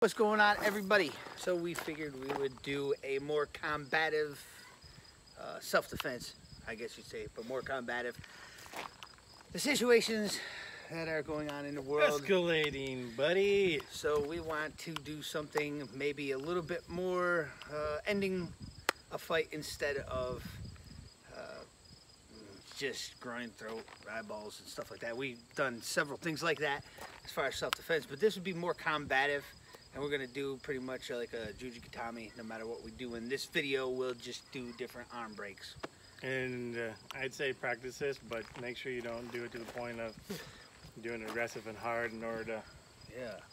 What's going on, everybody? So we figured we would do a more combative self-defense, I guess you'd say, but more combative. The situations that are going on in the world. Escalating, buddy. So we want to do something maybe a little bit more ending a fight instead of just groin, throat, eyeballs, and stuff like that. We've done several things like that as far as self-defense, but this would be more combative. And we're gonna do pretty much like a Jujikatami no matter what we do. In this video, we'll just do different arm breaks. And I'd say practice this, but make sure you don't do it to the point of doing it aggressive and hard in order to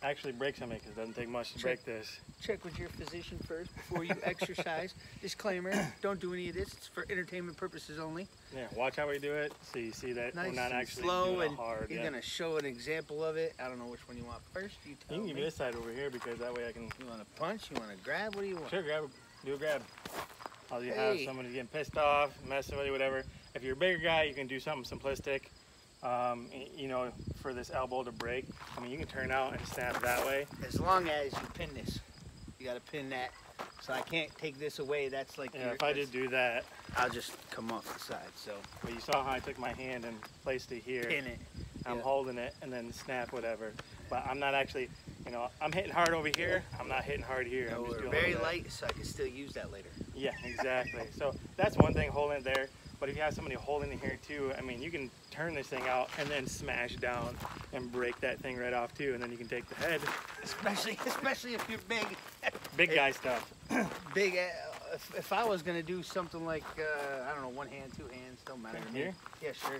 actually break something, because it doesn't take much to break this. Check with your physician first before you exercise. Disclaimer, don't do any of this. It's for entertainment purposes only. Yeah, watch how we do it so you see that nice we're not actually slow doing and it hard. He's gonna show an example of it. I don't know which one you want first. You tell can me. give me this side over here, because that way I can... You want to punch? You want to grab? What do you want? Sure, do a grab. All you have somebody getting pissed off, messing with you, whatever. If you're a bigger guy, you can do something simplistic. You know, for this elbow to break, I mean, you can turn out and snap that way. As long as you pin this. You got to pin that. So I can't take this away. That's like... Yeah, if I did do that, I'll just come off the side, so... But you saw how I took my hand and placed it here. Pin it. I'm holding it and then snap whatever. But I'm not actually, you know, I'm hitting hard over here. I'm not hitting hard here. No, I'm just we're doing very light, so I can still use that later. Yeah, exactly. So that's one thing, holding it there. But if you have somebody holding it here too, I mean, you can turn this thing out and then smash down and break that thing right off too, and then you can take the head. Especially if you're big. Big guy stuff. Big. If I was gonna do something like I don't know, one hand, two hands, don't matter to me. Here? Yeah, sure.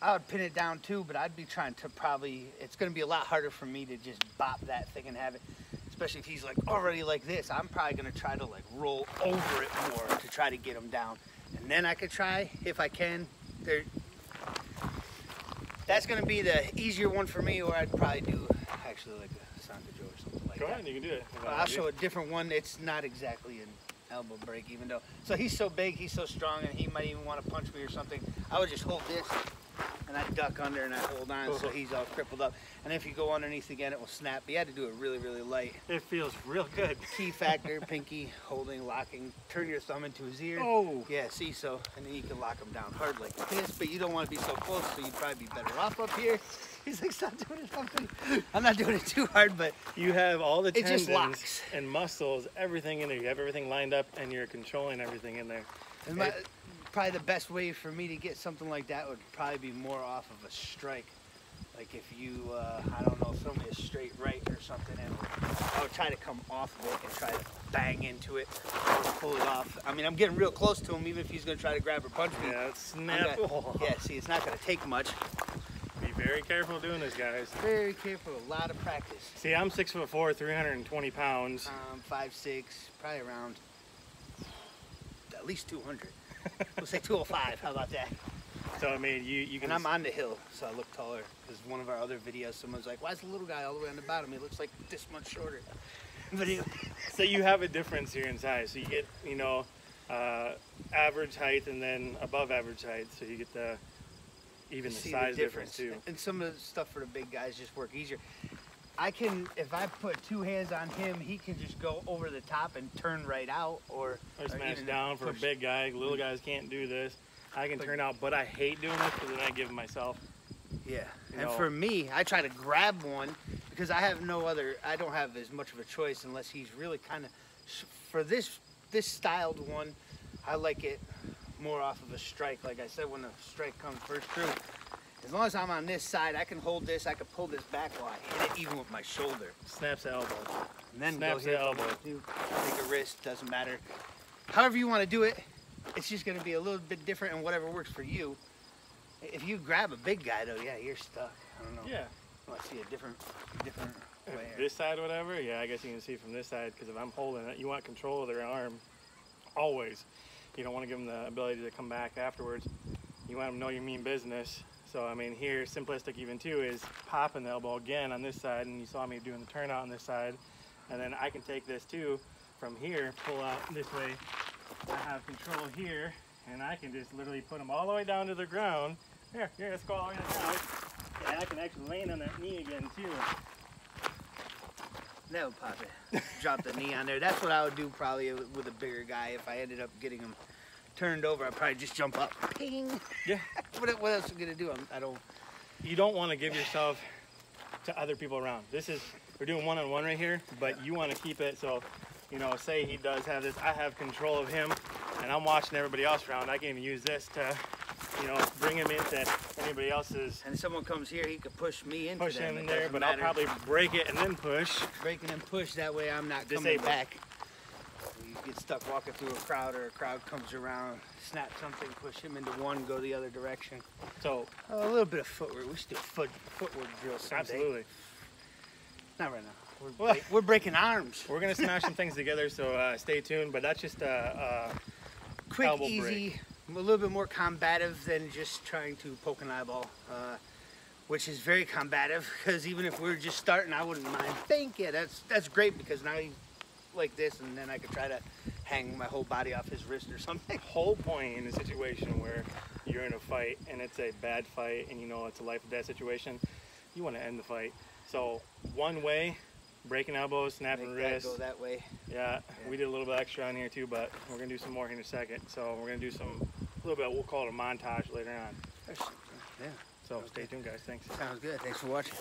I would pin it down too, but I'd be trying to probably. It's gonna be a lot harder for me to just bop that thing and have it. Especially if he's like already like this, I'm probably gonna try to like roll over it more to try to get him down. And then I could try, if I can, that's gonna be the easier one for me, or I'd probably do actually like a Sankajo or something like that. Go ahead, you can do it. I'll show a different one. It's not exactly an elbow break, even though, so he's so big, he's so strong, and he might even want to punch me or something. I would just hold this, and I duck under and I hold on, so he's all crippled up. And if you go underneath again, it will snap. But you had to do it really, really light. It feels real good. Key factor, pinky, holding, locking. Turn your thumb into his ear. Oh. Yeah, see, so, and then you can lock him down hard like this, but you don't want to be so close, so you'd probably be better off up here. He's like, stop doing it. I'm not doing it too hard, but you have all the tendons just locks. And muscles, everything in there. You have everything lined up, and you're controlling everything in there. Probably the best way for me to get something like that would probably be more off of a strike. Like if you, I don't know, throw me a straight right or something, and I would try to come off of it and try to bang into it or pull it off. I mean, I'm getting real close to him, even if he's going to try to grab or punch me. Yeah, it's snappable. Yeah, see, it's not going to take much. Be very careful doing this, guys. Very careful, a lot of practice. See, I'm 6'4", 320 pounds. 5'6", probably around at least 200. We'll say 205, how about that? So, I mean, you can... And I'm on the hill, so I look taller. Because one of our other videos, someone's like, why is the little guy all the way on the bottom? He looks like this much shorter. So you have a difference here in size. So you get, you know, average height and then above average height. So you get the size difference too. And some of the stuff for the big guys just work easier. I can, if I put two hands on him, he can just go over the top and turn right out, or smash down for a big guy. Little guys can't do this. I can turn out, but I hate doing this because then I give myself. Yeah, and for me, I try to grab one because I have no other. I don't have as much of a choice unless he's really kind of. For this styled one, I like it more off of a strike. Like I said, when the strike comes first through. As long as I'm on this side, I can hold this, I can pull this back while I hit it, even with my shoulder. Snaps the elbow. And then snaps the elbow. Take a wrist, doesn't matter. However you want to do it, it's just going to be a little bit different and whatever works for you. If you grab a big guy, though, yeah, you're stuck. I don't know. Yeah. I see a different way. This side, whatever, yeah, I guess you can see from this side, because if I'm holding it, you want control of their arm, always. You don't want to give them the ability to come back afterwards. You want them to know you mean business. So, I mean, here, simplistic even too, is popping the elbow again on this side, and you saw me doing the turnout on this side. And then I can take this too, from here, pull out this way. I have control here, and I can just literally put them all the way down to the ground. Here, let's go all the way down. And I can actually land on that knee again too. That would pop it. Drop the knee on there. That's what I would do probably with a bigger guy. If I ended up getting him turned over, I'd probably just jump up. Ping. Yeah. What else am I gonna do? I don't. You don't want to give yourself to other people around. We're doing one-on-one right here, but you want to keep it so, you know, say he does have this, I have control of him, and I'm watching everybody else around. I can even use this to, you know, bring him into anybody else's. And if someone comes here, he could push me into push them. him in there, but I'll probably break it and then push. Breaking and push, that way I'm not coming back. You get stuck walking through a crowd, or a crowd comes around, snap something, push him into one, go the other direction. So a little bit of footwork. We should do footwork drill someday. Absolutely. Not right now. We're breaking arms. We're gonna smash some things together, so stay tuned. But that's just a quick, easy, a little bit more combative than just trying to poke an eyeball, which is very combative. Because even if we're just starting, I wouldn't mind. Yeah, that's great, because now he's like this, and then I could try to hang my whole body off his wrist or something. Whole point in a situation where you're in a fight and it's a bad fight, and you know it's a life or death situation, you want to end the fight. So one way, breaking elbows, snapping wrists. Go that way. Yeah, we did a little bit extra on here too, but we're gonna do some more here in a second. So we're gonna do a little bit, we'll call it a montage later on. Yeah. So stay tuned, guys. Thanks. Sounds good. Thanks for watching.